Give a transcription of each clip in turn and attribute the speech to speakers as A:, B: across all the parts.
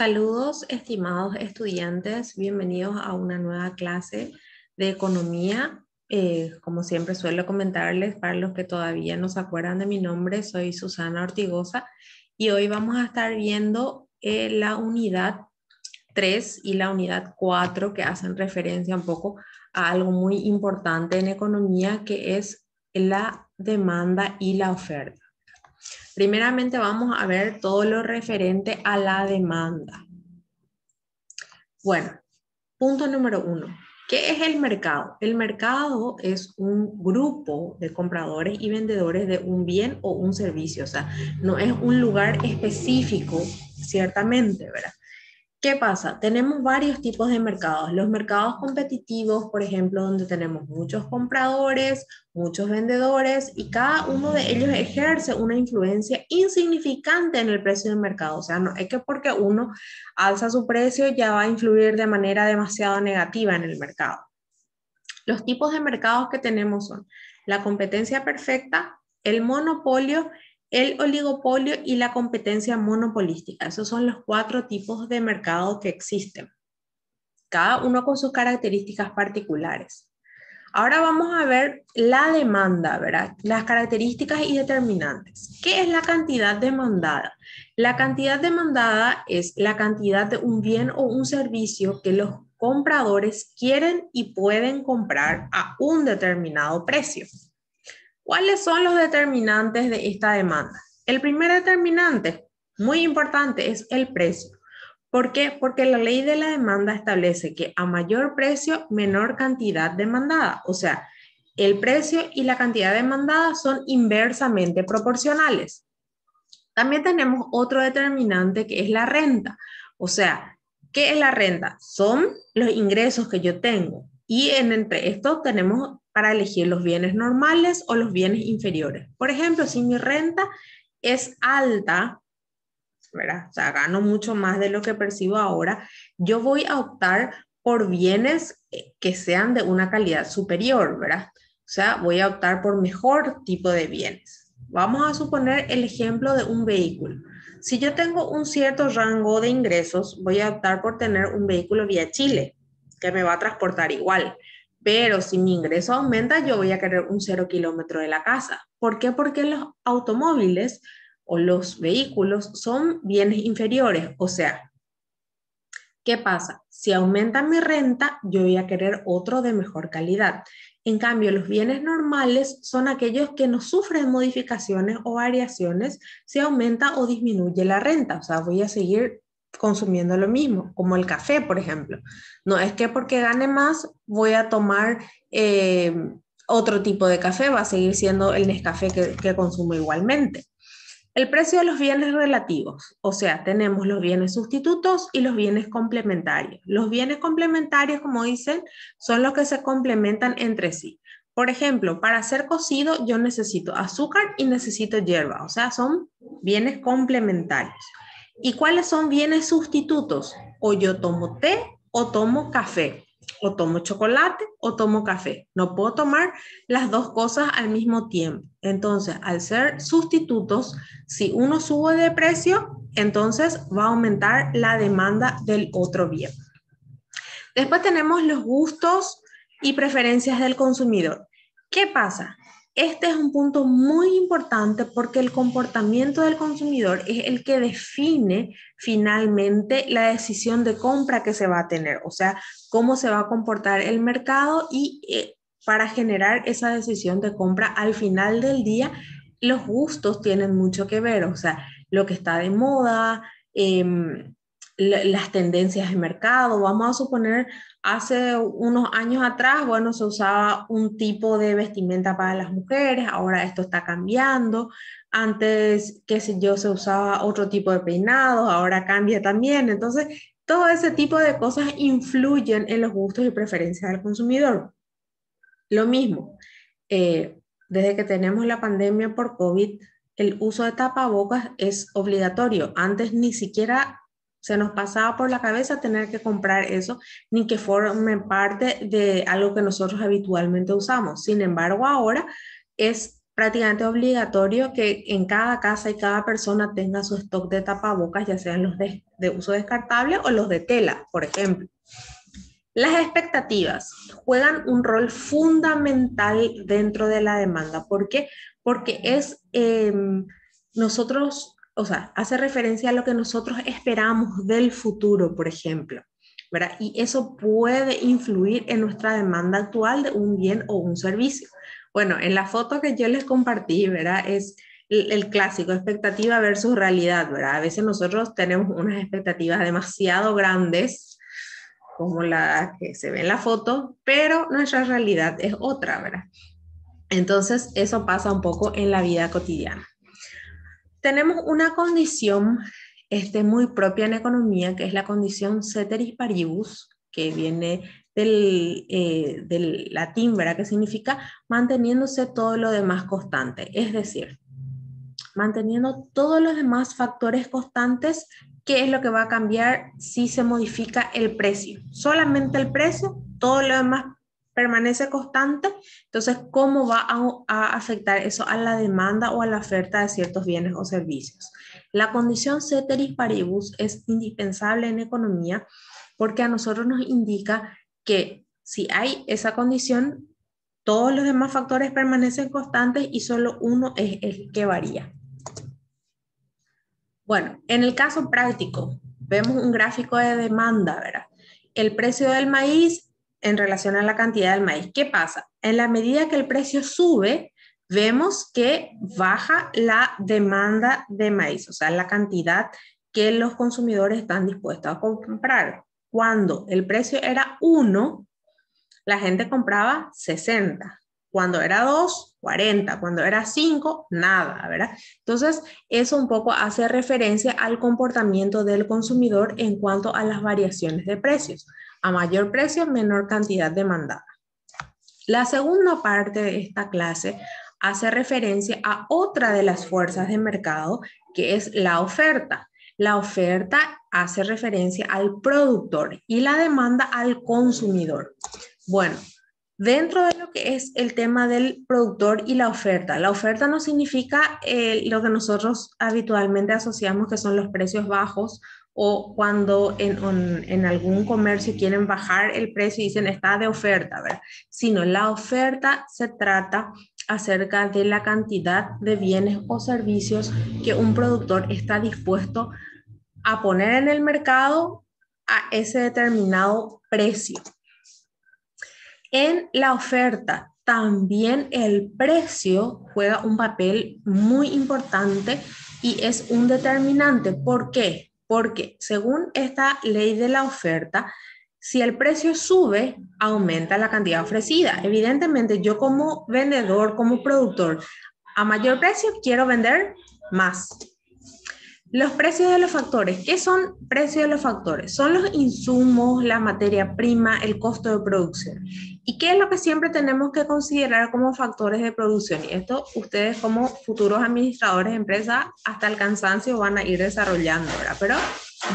A: Saludos, estimados estudiantes, bienvenidos a una nueva clase de economía. Como siempre suelo comentarles, para los que todavía no se acuerdan de mi nombre, soy Susana Ortigosa y hoy vamos a estar viendo la unidad 3 y la unidad 4 que hacen referencia un poco a algo muy importante en economía que es la demanda y la oferta. Primeramente vamos a ver todo lo referente a la demanda. Bueno, punto número 1. ¿Qué es el mercado? El mercado es un grupo de compradores y vendedores de un bien o un servicio. O sea, no es un lugar específico, ciertamente, ¿verdad? ¿Qué pasa? Tenemos varios tipos de mercados. Los mercados competitivos, por ejemplo, donde tenemos muchos compradores, muchos vendedores y cada uno de ellos ejerce una influencia insignificante en el precio del mercado. O sea, no es que porque uno alza su precio ya va a influir de manera demasiado negativa en el mercado. Los tipos de mercados que tenemos son la competencia perfecta, el monopolio, el oligopolio y la competencia monopolística. Esos son los 4 tipos de mercado que existen, cada uno con sus características particulares. Ahora vamos a ver la demanda, ¿verdad? Las características y determinantes. ¿Qué es la cantidad demandada? La cantidad demandada es la cantidad de un bien o un servicio que los compradores quieren y pueden comprar a un determinado precio. ¿Cuáles son los determinantes de esta demanda? El primer determinante, muy importante, es el precio. ¿Por qué? Porque la ley de la demanda establece que a mayor precio, menor cantidad demandada. O sea, el precio y la cantidad demandada son inversamente proporcionales. También tenemos otro determinante que es la renta. O sea, ¿qué es la renta? Son los ingresos que yo tengo. Y entre estos tenemos para elegir los bienes normales o los bienes inferiores. Por ejemplo, si mi renta es alta, ¿verdad? O sea, gano mucho más de lo que percibo ahora, yo voy a optar por bienes que sean de una calidad superior, ¿verdad? O sea, voy a optar por mejor tipo de bienes. Vamos a suponer el ejemplo de un vehículo. Si yo tengo un cierto rango de ingresos, voy a optar por tener un vehículo vía Chile, que me va a transportar igual. Pero si mi ingreso aumenta, yo voy a querer un 0 kilómetro de la casa. ¿Por qué? Porque los automóviles o los vehículos son bienes inferiores. O sea, ¿qué pasa? Si aumenta mi renta, yo voy a querer otro de mejor calidad. En cambio, los bienes normales son aquellos que no sufren modificaciones o variaciones si aumenta o disminuye la renta. O sea, voy a seguir consumiendo lo mismo, como el café, por ejemplo. No es que porque gane más voy a tomar otro tipo de café, va a seguir siendo el Nescafé que consumo igualmente. El precio de los bienes relativos, o sea, tenemos los bienes sustitutos y los bienes complementarios. Los bienes complementarios, como dicen, son los que se complementan entre sí. Por ejemplo, para hacer cocido yo necesito azúcar y necesito hierba, o sea, son bienes complementarios. ¿Y cuáles son bienes sustitutos? O yo tomo té o tomo café, o tomo chocolate o tomo café. No puedo tomar las dos cosas al mismo tiempo. Entonces, al ser sustitutos, si uno sube de precio, entonces va a aumentar la demanda del otro bien. Después tenemos los gustos y preferencias del consumidor. ¿Qué pasa? Este es un punto muy importante porque el comportamiento del consumidor es el que define finalmente la decisión de compra que se va a tener, o sea, cómo se va a comportar el mercado y para generar esa decisión de compra al final del día, los gustos tienen mucho que ver, o sea, lo que está de moda, las tendencias de mercado. Vamos a suponer, hace unos años atrás, bueno, se usaba un tipo de vestimenta para las mujeres, ahora esto está cambiando. Antes, qué sé yo, se usaba otro tipo de peinados, ahora cambia también. Entonces, todo ese tipo de cosas influyen en los gustos y preferencias del consumidor. Lo mismo, desde que tenemos la pandemia por COVID, el uso de tapabocas es obligatorio. Antes ni siquiera se nos pasaba por la cabeza tener que comprar eso, ni que forme parte de algo que nosotros habitualmente usamos. Sin embargo, ahora es prácticamente obligatorio que en cada casa y cada persona tenga su stock de tapabocas, ya sean los de uso descartable o los de tela, por ejemplo. Las expectativas juegan un rol fundamental dentro de la demanda. ¿Por qué? Porque es nosotros, o sea, hace referencia a lo que nosotros esperamos del futuro, por ejemplo, ¿verdad? Y eso puede influir en nuestra demanda actual de un bien o un servicio. Bueno, en la foto que yo les compartí, ¿verdad? Es el clásico, expectativa versus realidad, ¿verdad? A veces nosotros tenemos unas expectativas demasiado grandes como la que se ve en la foto, pero nuestra realidad es otra, ¿verdad? Entonces, eso pasa un poco en la vida cotidiana. Tenemos una condición muy propia en economía, que es la condición ceteris paribus, que viene del latín, ¿verdad? Que significa manteniéndose todo lo demás constante. Es decir, manteniendo todos los demás factores constantes, ¿qué es lo que va a cambiar si se modifica el precio? Solamente el precio, todo lo demás permanece constante. Entonces, ¿cómo va a afectar eso a la demanda o a la oferta de ciertos bienes o servicios? La condición ceteris paribus es indispensable en economía porque a nosotros nos indica que si hay esa condición, todos los demás factores permanecen constantes y solo uno es el que varía. Bueno, en el caso práctico, vemos un gráfico de demanda, ¿verdad? El precio del maíz en relación a la cantidad del maíz. ¿Qué pasa? En la medida que el precio sube, vemos que baja la demanda de maíz, o sea, la cantidad que los consumidores están dispuestos a comprar. Cuando el precio era 1, la gente compraba 60. Cuando era 2, 40. Cuando era 5, nada, ¿verdad? Entonces, eso un poco hace referencia al comportamiento del consumidor en cuanto a las variaciones de precios. A mayor precio, menor cantidad demandada. La segunda parte de esta clase hace referencia a otra de las fuerzas de mercado, que es la oferta. La oferta hace referencia al productor y la demanda al consumidor. Bueno, dentro de lo que es el tema del productor y la oferta no significa lo que nosotros habitualmente asociamos que son los precios bajos o cuando en algún comercio quieren bajar el precio y dicen está de oferta, ¿verdad? Sino la oferta se trata acerca de la cantidad de bienes o servicios que un productor está dispuesto a poner en el mercado a ese determinado precio. En la oferta también el precio juega un papel muy importante y es un determinante. ¿Por qué? Porque según esta ley de la oferta, si el precio sube, aumenta la cantidad ofrecida. Evidentemente, yo como vendedor, como productor, a mayor precio quiero vender más. Los precios de los factores. ¿Qué son precios de los factores? Son los insumos, la materia prima, el costo de producción. ¿Y qué es lo que siempre tenemos que considerar como factores de producción? Y esto ustedes como futuros administradores de empresa hasta el cansancio van a ir desarrollando, ¿verdad? Pero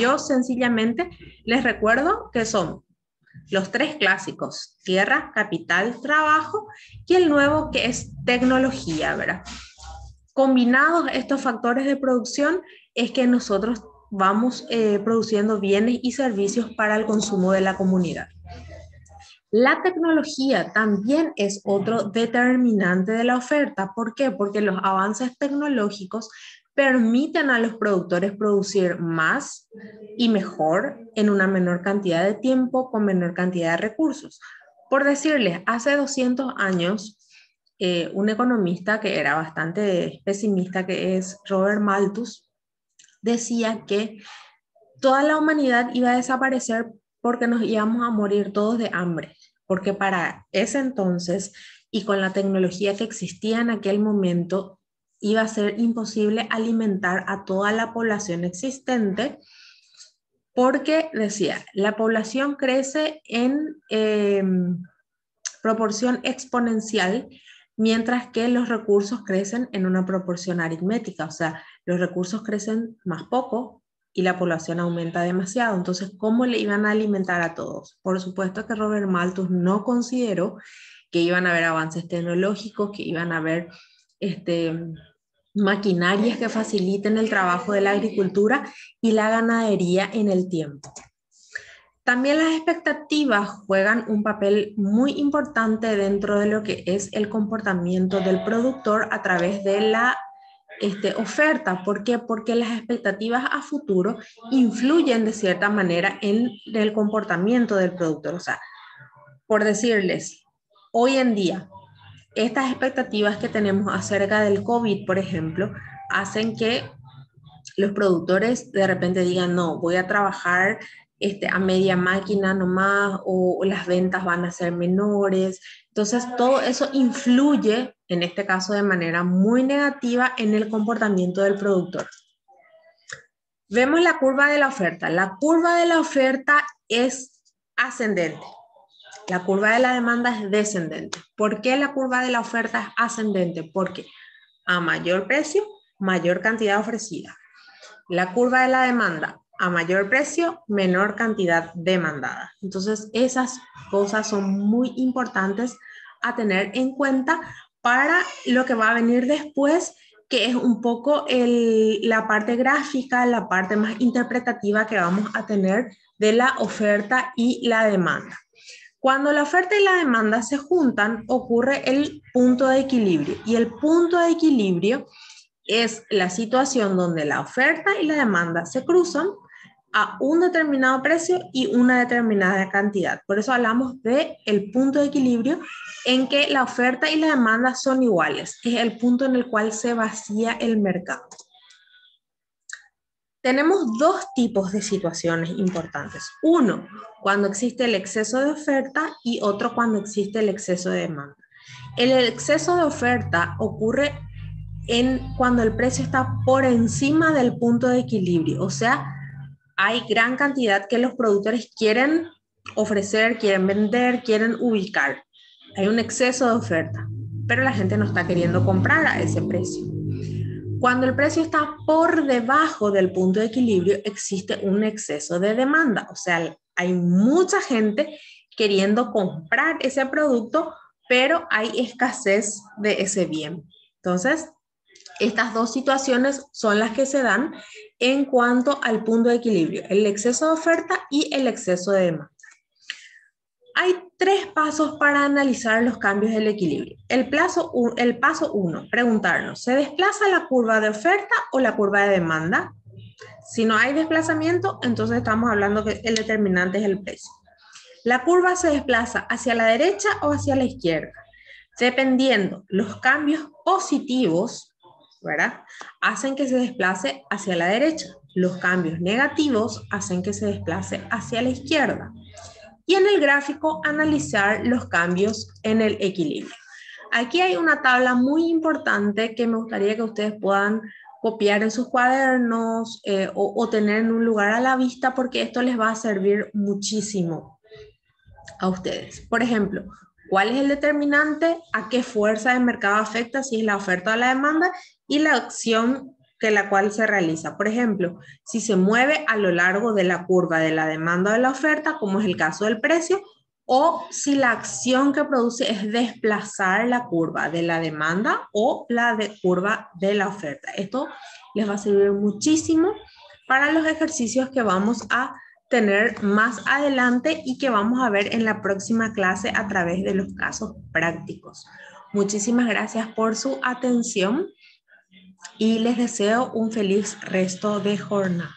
A: yo sencillamente les recuerdo que son los 3 clásicos: tierra, capital, trabajo, y el nuevo que es tecnología, ¿verdad? Combinados estos factores de producción es que nosotros vamos produciendo bienes y servicios para el consumo de la comunidad. La tecnología también es otro determinante de la oferta. ¿Por qué? Porque los avances tecnológicos permiten a los productores producir más y mejor en una menor cantidad de tiempo con menor cantidad de recursos. Por decirles, hace 200 años, un economista que era bastante pesimista, que es Robert Malthus, decía que toda la humanidad iba a desaparecer porque nos íbamos a morir todos de hambre, porque para ese entonces y con la tecnología que existía en aquel momento, iba a ser imposible alimentar a toda la población existente, porque decía, la población crece en proporción exponencial, mientras que los recursos crecen en una proporción aritmética, o sea, los recursos crecen más poco y la población aumenta demasiado. Entonces, ¿cómo le iban a alimentar a todos? Por supuesto que Robert Malthus no consideró que iban a haber avances tecnológicos, que iban a haber maquinarias que faciliten el trabajo de la agricultura y la ganadería en el tiempo. También las expectativas juegan un papel muy importante dentro de lo que es el comportamiento del productor a través de la oferta. ¿Por qué? Porque las expectativas a futuro influyen de cierta manera en el comportamiento del productor. O sea, por decirles, hoy en día, estas expectativas que tenemos acerca del COVID, por ejemplo, hacen que los productores de repente digan, no, voy a trabajar a media máquina nomás, o las ventas van a ser menores. Entonces, todo eso influye, en este caso de manera muy negativa, en el comportamiento del productor. Vemos la curva de la oferta. La curva de la oferta es ascendente. La curva de la demanda es descendente. ¿Por qué la curva de la oferta es ascendente? Porque a mayor precio, mayor cantidad ofrecida. La curva de la demanda, a mayor precio, menor cantidad demandada. Entonces, esas cosas son muy importantes a tener en cuenta para lo que va a venir después, que es un poco la parte gráfica, la parte más interpretativa que vamos a tener de la oferta y la demanda. Cuando la oferta y la demanda se juntan, ocurre el punto de equilibrio. Y el punto de equilibrio es la situación donde la oferta y la demanda se cruzan a un determinado precio y una determinada cantidad. Por eso hablamos de el punto de equilibrio en que la oferta y la demanda son iguales. Es el punto en el cual se vacía el mercado. Tenemos dos tipos de situaciones importantes. Uno, cuando existe el exceso de oferta, y otro cuando existe el exceso de demanda. El exceso de oferta ocurre cuando el precio está por encima del punto de equilibrio. O sea, hay gran cantidad que los productores quieren ofrecer, quieren vender, quieren ubicar. Hay un exceso de oferta, pero la gente no está queriendo comprar a ese precio. Cuando el precio está por debajo del punto de equilibrio, existe un exceso de demanda. O sea, hay mucha gente queriendo comprar ese producto, pero hay escasez de ese bien. Entonces, estas dos situaciones son las que se dan en cuanto al punto de equilibrio, el exceso de oferta y el exceso de demanda. Hay tres pasos para analizar los cambios del equilibrio. El paso 1, preguntarnos, ¿se desplaza la curva de oferta o la curva de demanda? Si no hay desplazamiento, entonces estamos hablando que el determinante es el precio. La curva se desplaza hacia la derecha o hacia la izquierda. Dependiendo, los cambios positivos, ¿verdad?, hacen que se desplace hacia la derecha. Los cambios negativos hacen que se desplace hacia la izquierda. Y en el gráfico, analizar los cambios en el equilibrio. Aquí hay una tabla muy importante que me gustaría que ustedes puedan copiar en sus cuadernos o tener en un lugar a la vista, porque esto les va a servir muchísimo a ustedes. Por ejemplo, ¿cuál es el determinante? ¿A qué fuerza de mercado afecta? Si es la oferta o la demanda, y la acción que la cual se realiza. Por ejemplo, si se mueve a lo largo de la curva de la demanda o de la oferta, como es el caso del precio, o si la acción que produce es desplazar la curva de la demanda o la curva de la oferta. Esto les va a servir muchísimo para los ejercicios que vamos a tener más adelante y que vamos a ver en la próxima clase a través de los casos prácticos. Muchísimas gracias por su atención y les deseo un feliz resto de jornada.